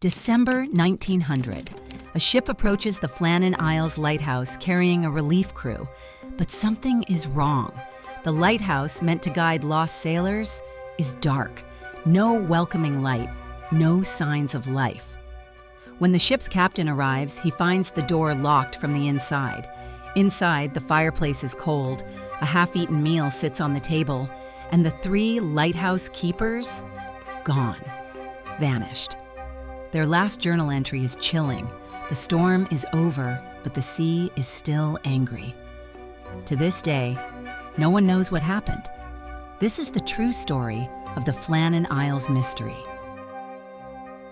December 1900. A ship approaches the Flannan Isles Lighthouse carrying a relief crew, but something is wrong. The lighthouse, meant to guide lost sailors, is dark. No welcoming light, no signs of life. When the ship's captain arrives, he finds the door locked from the inside. Inside, the fireplace is cold, a half-eaten meal sits on the table, and the 3 lighthouse keepers, gone, vanished. Their last journal entry is chilling. The storm is over, but the sea is still angry. To this day, no one knows what happened. This is the true story of the Flannan Isles mystery.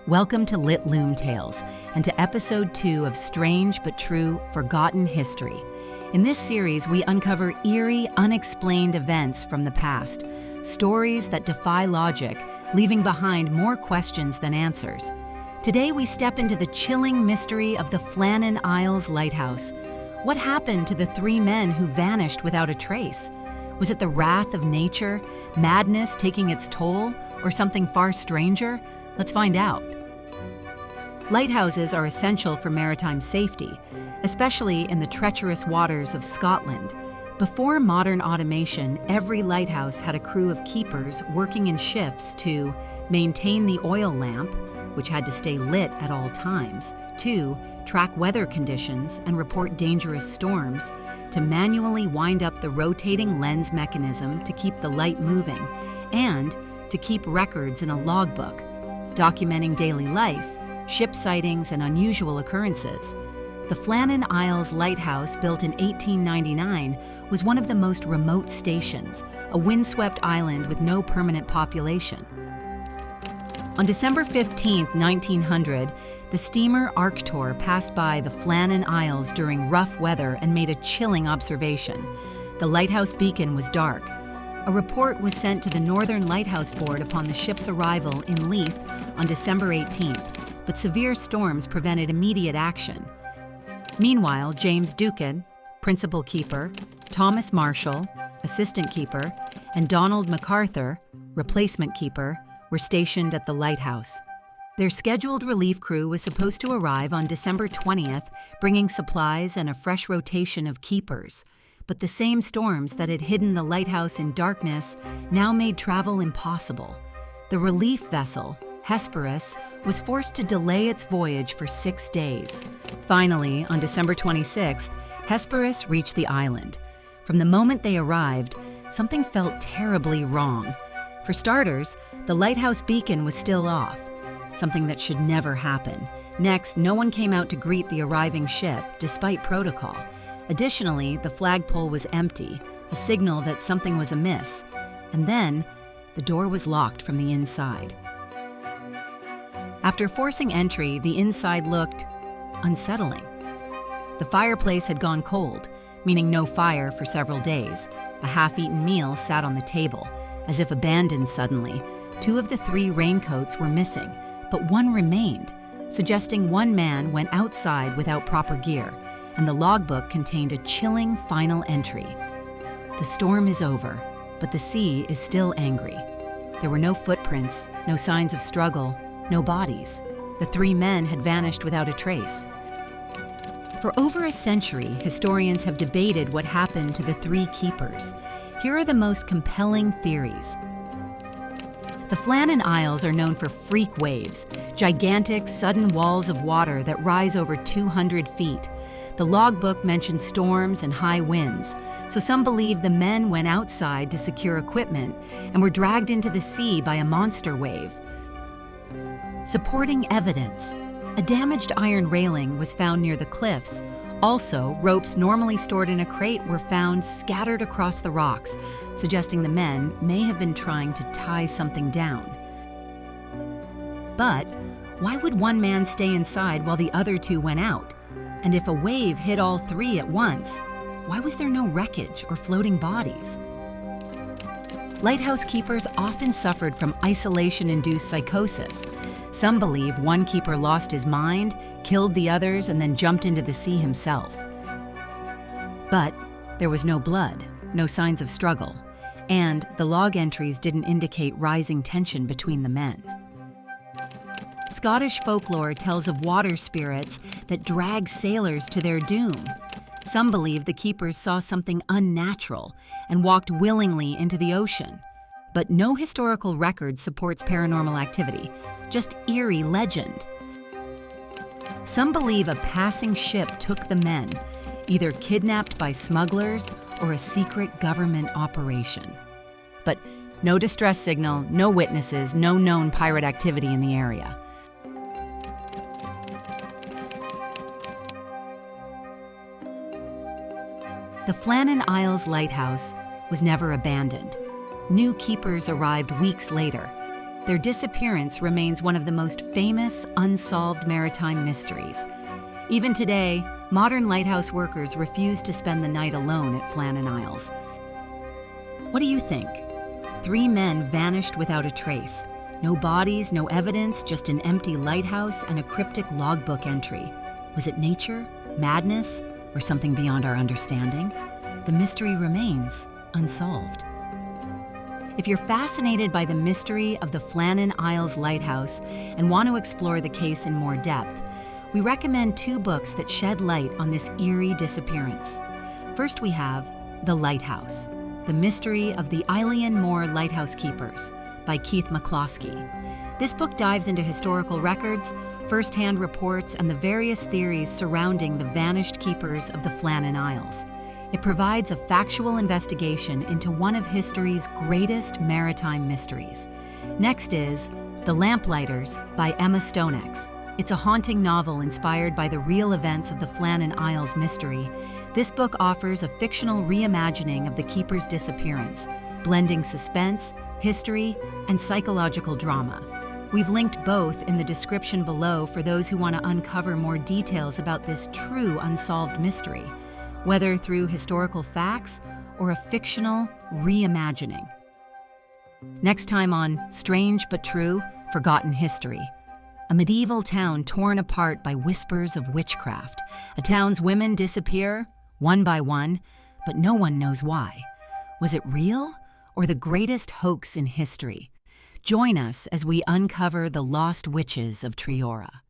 Welcome to Lit Loom Tales, and to episode 2 of Strange but True Forgotten History. In this series, we uncover eerie, unexplained events from the past, stories that defy logic, leaving behind more questions than answers. Today, we step into the chilling mystery of the Flannan Isles Lighthouse. What happened to the 3 men who vanished without a trace? Was it the wrath of nature, madness taking its toll, or something far stranger? Let's find out. Lighthouses are essential for maritime safety, especially in the treacherous waters of Scotland. Before modern automation, every lighthouse had a crew of keepers working in shifts to maintain the oil lamp, which had to stay lit at all times, to track weather conditions and report dangerous storms, to manually wind up the rotating lens mechanism to keep the light moving, and to keep records in a logbook, documenting daily life, ship sightings, and unusual occurrences. The Flannan Isles Lighthouse, built in 1899, was one of the most remote stations, a windswept island with no permanent population. On December 15, 1900, the steamer Arctur passed by the Flannan Isles during rough weather and made a chilling observation. The lighthouse beacon was dark. A report was sent to the Northern Lighthouse Board upon the ship's arrival in Leith on December 18th, but severe storms prevented immediate action. Meanwhile, James Ducan, principal keeper, Thomas Marshall, assistant keeper, and Donald MacArthur, replacement keeper, were stationed at the lighthouse. Their scheduled relief crew was supposed to arrive on December 20th, bringing supplies and a fresh rotation of keepers. But the same storms that had hidden the lighthouse in darkness now made travel impossible. The relief vessel, Hesperus, was forced to delay its voyage for 6 days. Finally, on December 26th, Hesperus reached the island. From the moment they arrived, something felt terribly wrong. For starters, the lighthouse beacon was still off, something that should never happen. Next, no one came out to greet the arriving ship, despite protocol. Additionally, the flagpole was empty, a signal that something was amiss. And then, the door was locked from the inside. After forcing entry, the inside looked unsettling. The fireplace had gone cold, meaning no fire for several days. A half-eaten meal sat on the table. As if abandoned suddenly, 2 of the 3 raincoats were missing, but one remained, suggesting one man went outside without proper gear, and the logbook contained a chilling final entry. The storm is over, but the sea is still angry. There were no footprints, no signs of struggle, no bodies. The 3 men had vanished without a trace. For over a century, historians have debated what happened to the 3 keepers. Here are the most compelling theories. The Flannan Isles are known for freak waves, gigantic, sudden walls of water that rise over 200 feet. The logbook mentions storms and high winds, so some believe the men went outside to secure equipment and were dragged into the sea by a monster wave. Supporting evidence: a damaged iron railing was found near the cliffs. Also, ropes normally stored in a crate were found scattered across the rocks, suggesting the men may have been trying to tie something down. But why would one man stay inside while the other 2 went out? And if a wave hit all 3 at once, why was there no wreckage or floating bodies? Lighthouse keepers often suffered from isolation-induced psychosis. Some believe one keeper lost his mind, killed the others, and then jumped into the sea himself. But there was no blood, no signs of struggle, and the log entries didn't indicate rising tension between the men. Scottish folklore tells of water spirits that drag sailors to their doom. Some believe the keepers saw something unnatural and walked willingly into the ocean. But no historical record supports paranormal activity, just eerie legend. Some believe a passing ship took the men, either kidnapped by smugglers or a secret government operation. But no distress signal, no witnesses, no known pirate activity in the area. The Flannan Isles Lighthouse was never abandoned. New keepers arrived weeks later. Their disappearance remains one of the most famous unsolved maritime mysteries. Even today, modern lighthouse workers refuse to spend the night alone at Flannan Isles. What do you think? 3 men vanished without a trace. No bodies, no evidence, just an empty lighthouse and a cryptic logbook entry. Was it nature, madness, or something beyond our understanding? The mystery remains unsolved. If you're fascinated by the mystery of the Flannan Isles Lighthouse and want to explore the case in more depth, we recommend 2 books that shed light on this eerie disappearance. First, we have The Lighthouse, The Mystery of the Eilean Mor Lighthouse Keepers by Keith McCloskey. This book dives into historical records, first-hand reports, and the various theories surrounding the vanished keepers of the Flannan Isles. It provides a factual investigation into one of history's greatest maritime mysteries. Next is The Lamplighters by Emma Stonex. It's a haunting novel inspired by the real events of the Flannan Isles mystery. This book offers a fictional reimagining of the keeper's disappearance, blending suspense, history, and psychological drama. We've linked both in the description below for those who want to uncover more details about this true unsolved mystery, whether through historical facts or a fictional reimagining. Next time on Strange But True, Forgotten History. A medieval town torn apart by whispers of witchcraft. A town's women disappear, one by one, but no one knows why. Was it real or the greatest hoax in history? Join us as we uncover the lost witches of Treora.